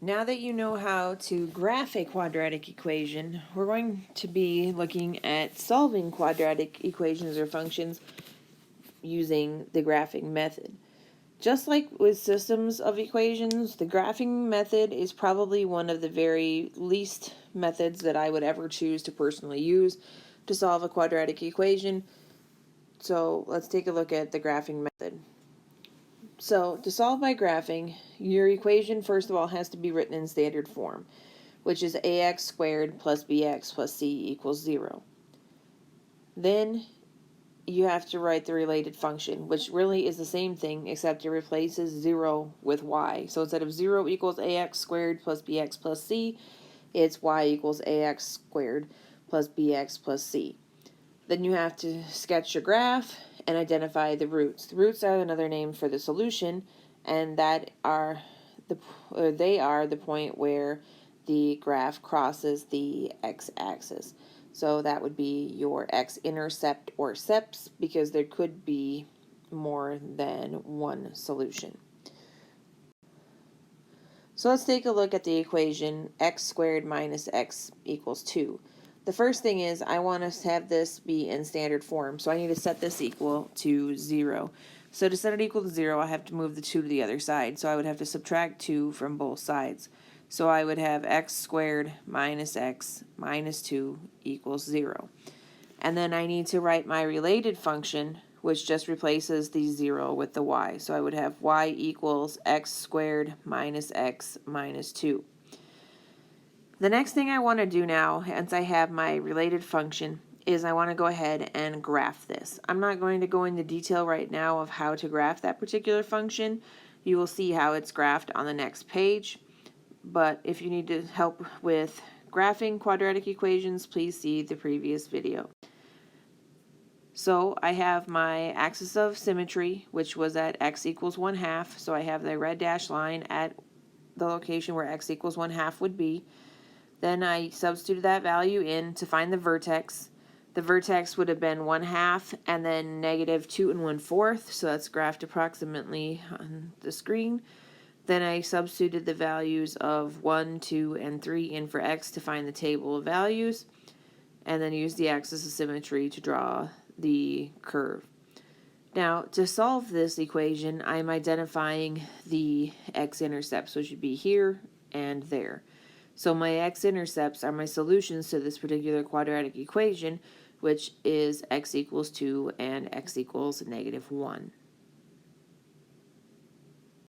Now that you know how to graph a quadratic equation, we're going to be looking at solving quadratic equations or functions using the graphing method. Just like with systems of equations, the graphing method is probably one of the very least methods that I would ever choose to personally use to solve a quadratic equation. So let's take a look at the graphing method. So to solve by graphing, your equation first of all has to be written in standard form, which is ax squared plus bx plus c equals 0. Then you have to write the related function, which really is the same thing except it replaces 0 with y. So instead of 0 equals ax squared plus bx plus c, it's y equals ax squared plus bx plus c. Then you have to sketch your graph and identify the roots. The roots are another name for the solution, and they are the point where the graph crosses the x-axis. So that would be your x-intercept or seps, because there could be more than one solution. So let's take a look at the equation x squared minus x equals 2. The first thing is I want to have this be in standard form, so I need to set this equal to 0. So to set it equal to 0, I have to move the 2 to the other side, so I would have to subtract 2 from both sides. So I would have x squared minus x minus 2 equals 0. And then I need to write my related function, which just replaces the 0 with the y. So I would have y equals x squared minus x minus 2. The next thing I want to do now, once I have my related function, is I want to go ahead and graph this. I'm not going to go into detail right now of how to graph that particular function. You will see how it's graphed on the next page. But if you need to help with graphing quadratic equations, please see the previous video. So I have my axis of symmetry, which was at x equals 1/2. So I have the red dashed line at the location where x equals 1/2 would be. Then I substituted that value in to find the vertex. The vertex would have been 1/2 and then negative 2 1/4. So that's graphed approximately on the screen. Then I substituted the values of 1, 2, and 3 in for x to find the table of values, and then use the axis of symmetry to draw the curve. Now, to solve this equation, I'm identifying the x-intercepts, which would be here and there. So my x-intercepts are my solutions to this particular quadratic equation, which is x equals 2 and x equals -1.